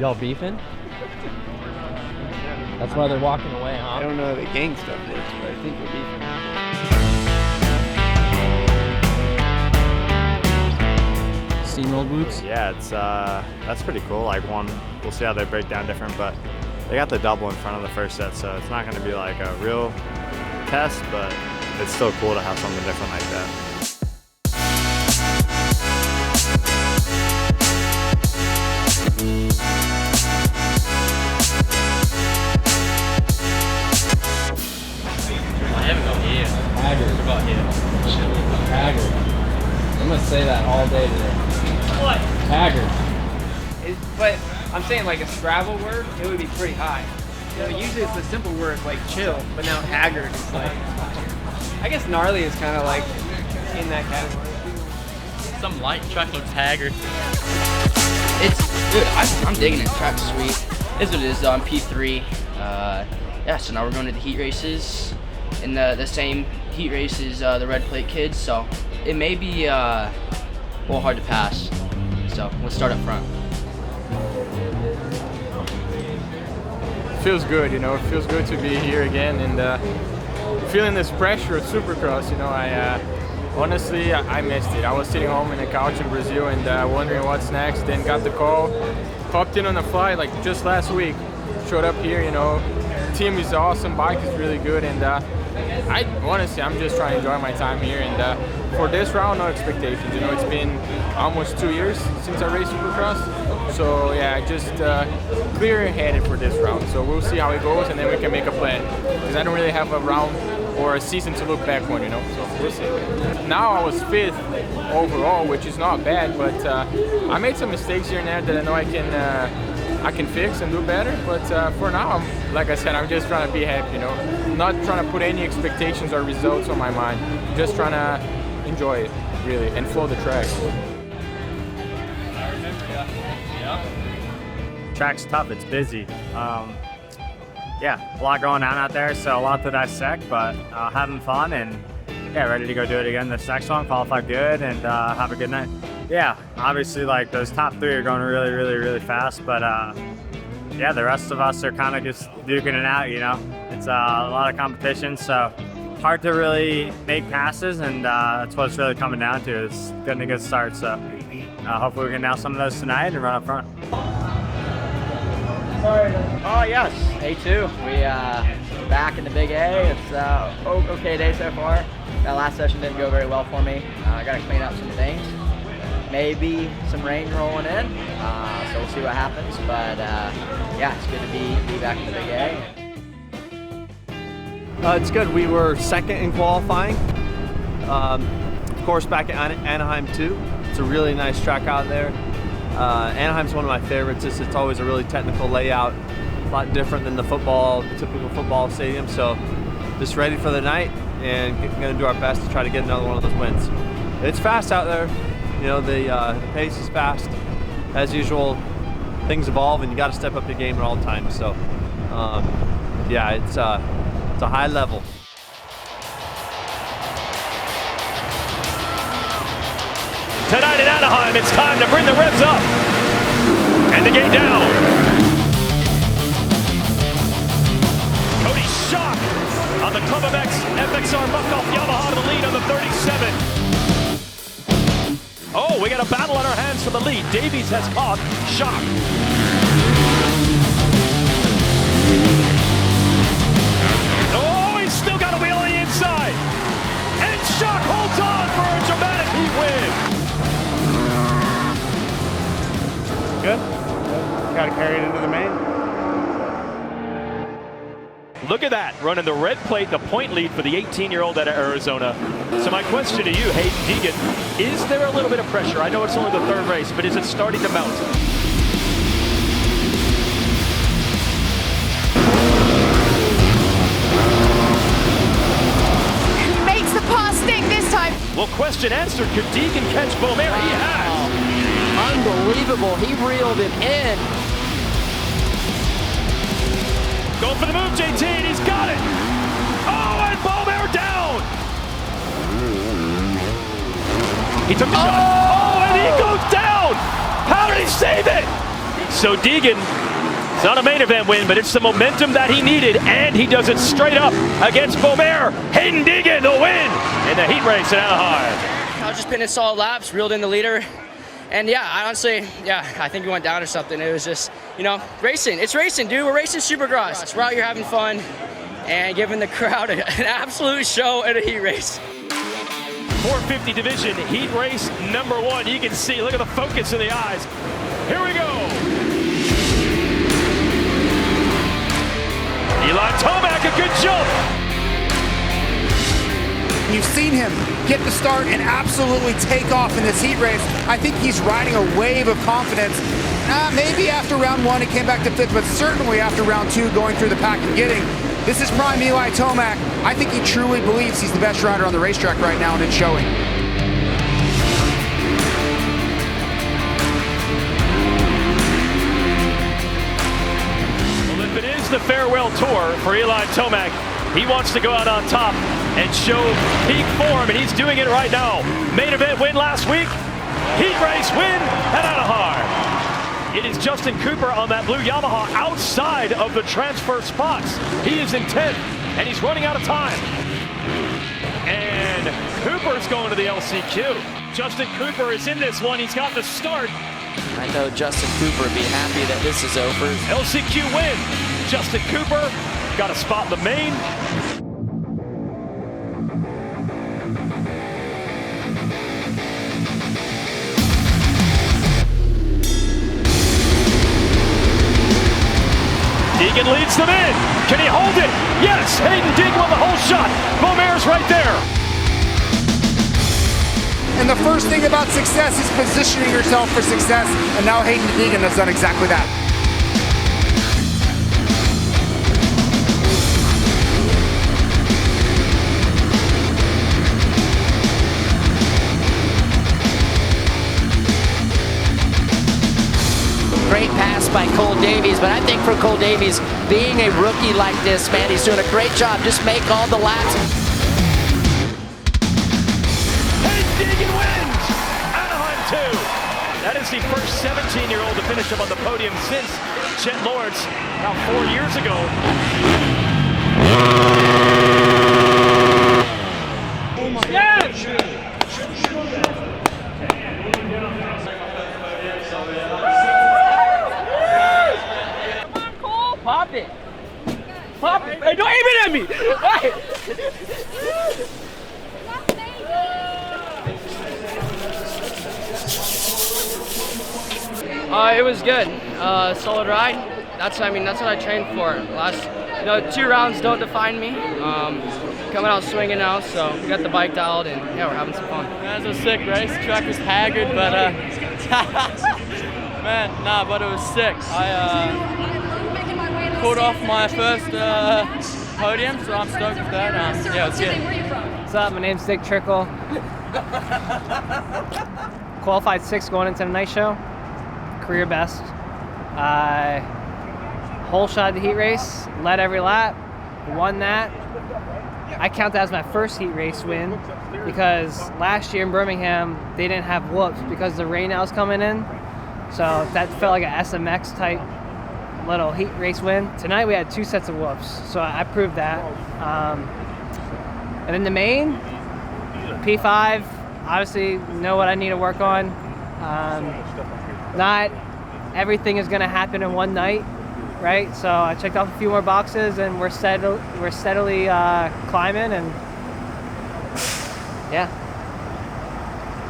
Y'all beefing? That's why they're walking away, huh? I don't know how the gang stuff works, but I think we're beefing. Steamrolled boots? Yeah, it's that's pretty cool. Like we'll see how they break down different, but they got the double in front of the first set, so it's not going to be like a real test, but it's still cool to have something different like that. I haven't got here. Haggard. I got here. Haggard. I'm gonna say that all day today. What? Haggard. But I'm saying like a Scrabble word, it would be pretty high. You know, usually it's the simple word like chill, but now haggard is like, I guess gnarly is kind of like in that category. Some light track looks haggard. It's good. I'm digging it. Track's sweet. It's what it is though. I'm P3. Yeah, so now we're going to the heat races in the same heat races the red plate kids. So it may be a little hard to pass. So let's start up front. Feels good, you know. It feels good to be here again and feeling this pressure at Supercross. You know, honestly I missed it. I was sitting home in the couch in Brazil and wondering what's next. Then got the call, hopped in on the fly like just last week. Showed up here, you know. Team is awesome, bike is really good, and honestly I'm just trying to enjoy my time here. And for this round, no expectations. You know, it's been almost 2 years since I raced Supercross. So yeah, just clear-headed for this round. So we'll see how it goes, and then we can make a plan. Because I don't really have a round or a season to look back on, you know. So we'll see. Now I was 5th overall, which is not bad, but I made some mistakes here and there that I know I can fix and do better. But for now, like I said, I'm just trying to be happy, you know. Not trying to put any expectations or results on my mind. Just trying to enjoy it, really, and flow the track. Track's tough, it's busy. Yeah, a lot going on out there, so a lot to dissect, but having fun and yeah, ready to go do it again this next one, qualify good, and have a good night. Yeah, obviously like those top 3 are going really fast, but yeah, the rest of us are kind of just duking it out, you know. It's a lot of competition, so hard to really make passes, and that's what it's really coming down to. It's getting a good start, so hopefully we can nail some of those tonight and run up front. Oh yes, A2. We back in the Big A. It's okay day so far. That last session didn't go very well for me. I got to clean up some things. Maybe some rain rolling in, so we'll see what happens. But yeah, it's good to be back in the Big A. It's good. We were 2nd in qualifying. Of course, back at Anaheim too. It's a really nice track out there. Anaheim's one of my favorites. It's always a really technical layout, a lot different than the typical football stadium. So just ready for the night and going to do our best to try to get another one of those wins. It's fast out there. You know, the pace is fast. As usual, things evolve and you got to step up your game at all times. So yeah, it's a high level. Tonight in Anaheim, it's time to bring the revs up and the gate down. Coty Schock on the Club MX FXR Buckoff Yamaha to the lead on the 37. Oh, we got a battle on our hands for the lead. Davies has caught Schock. Oh, he's still got a wheel on the inside. And Schock holds on for a dramatic heat win. Good. Got to carry it into the main. Look at that, running the red plate, the point lead for the 18-year-old out of Arizona. So my question to you, Haiden Deegan, is there a little bit of pressure? I know it's only the 3rd race, but is it starting to mount? Makes the pass stick this time. Well, question answered. Could Deegan catch Beaumer? He has. Unbelievable. He reeled it in. Going for the move, JT, and he's got it. Oh, and Beaumer down. He took the shot. Oh, and he goes down. How did he save it? So Deegan, it's not a main event win, but it's the momentum that he needed, and he does it straight up against Beaumère. Haiden Deegan, the win in the heat race at Anaheim. I was just pinning solid laps, reeled in the leader. And yeah, I honestly, I think we went down or something. It was just, you know, racing. It's racing, dude. We're racing Supercross. We're out here having fun and giving the crowd an absolute show at a heat race. 450 division heat race number 1. You can see, look at the focus in the eyes. Here we go. Eli Tomac, a good jump. You've seen him get the start and absolutely take off in this heat race. I think he's riding a wave of confidence. Maybe after round 1 he came back to 5th, but certainly after round 2 going through the pack and getting. This is prime Eli Tomac. I think he truly believes he's the best rider on the racetrack right now, and it's showing. Well, if it is the farewell tour for Eli Tomac, he wants to go out on top and show peak form, and he's doing it right now. Main event win last week, heat race win at Anaheim. It is Justin Cooper on that blue Yamaha outside of the transfer spots. He is in 10th, and he's running out of time. And Cooper's going to the LCQ. Justin Cooper is in this one. He's got the start. I know Justin Cooper would be happy that this is over. LCQ win. Justin Cooper got a spot in the main. Deegan leads them in. Can he hold it? Yes, Haiden Deegan with the whole shot. Beaumère's right there. And the first thing about success is positioning yourself for success, and now Haiden Deegan has done exactly that. Great pass by Cole Davies, but I think for Cole Davies, being a rookie like this, man, he's doing a great job. Just make all the laps. Haiden Deegan wins! Anaheim 2. That is the first 17-year-old to finish up on the podium since Chet Lawrence about 4 years ago. Oh my God! Pop it! Pop it! Hey, don't aim it at me! It was good. Solid ride. That's what I trained for. Last, 2 rounds don't define me. Coming out swinging now, so we got the bike dialed, and yeah, we're having some fun. That was a sick race. The track was haggard, but but it was sick. I pulled off my first podium, so I'm stoked with that. Yeah, it's good. What's up? My name's Dick Trickle. Qualified 6th going into the night show. Career best. Hole shot the heat race, led every lap, won that. I count that as my first heat race win because last year in Birmingham they didn't have whoops because the rain that was coming in. So that felt like an SMX type little heat race win. Tonight we had 2 sets of whoops, so I proved that. And in the main, P5, obviously know what I need to work on. Not everything is going to happen in one night, right? So I checked off a few more boxes, and we're steadily climbing, and yeah,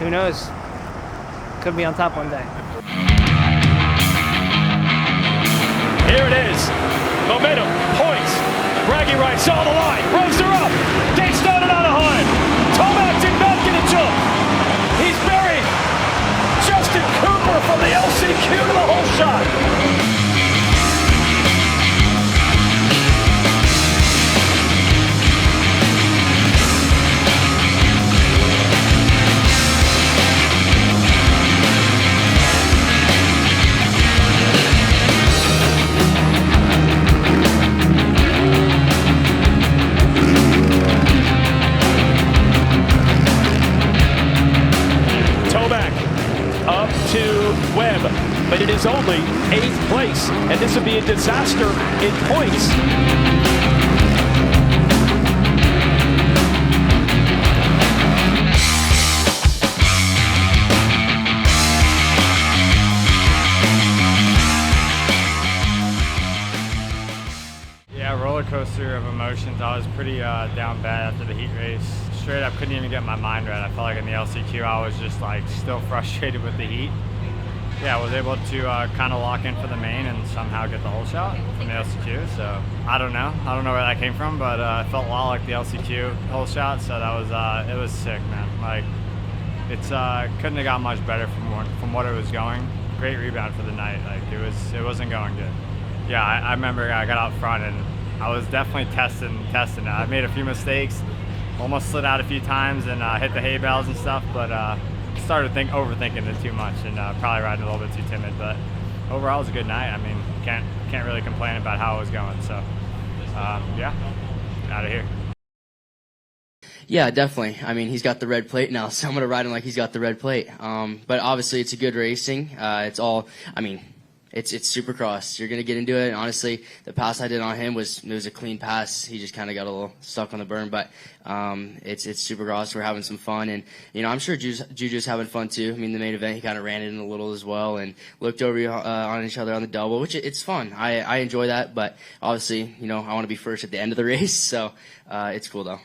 who knows? Could be on top one day. Here it is. Momentum, points, bragging rights on the line. Rose her up. Day started on Anaheim. Tomac did not get a jump. He's buried. Justin Cooper from the LCQ to the whole shot. But it is only 8th place, and this would be a disaster in points. Roller coaster of emotions. I was pretty down bad after the heat race. Straight up couldn't even get my mind right. I felt like in the LCQ I was just like still frustrated with the heat. Yeah, I was able to kind of lock in for the main and somehow get the whole shot from the LCQ. So I don't know where that came from, but it felt a lot like the LCQ whole shot. So that was it was sick, man. Like it's couldn't have got much better from what it was going. Great rebound for the night. Like it wasn't going good. Yeah, I remember I got out front and I was definitely testing. I made a few mistakes, almost slid out a few times and hit the hay bales and stuff, but started overthinking it too much and probably riding a little bit too timid. But overall, it was a good night. I mean, can't really complain about how it was going. So yeah, out of here. Yeah, definitely. I mean, he's got the red plate now, so I'm gonna ride him like he's got the red plate. But obviously, it's a good racing. It's all. I mean. It's Supercross. You're gonna get into it. And honestly, the pass I did on him was a clean pass. He just kind of got a little stuck on the berm, but it's Supercross. We're having some fun, and I'm sure Juju's having fun too. I mean, the main event he kind of ran it in a little as well, and looked over on each other on the double, which it's fun. I enjoy that, but obviously, I want to be first at the end of the race, so it's cool though.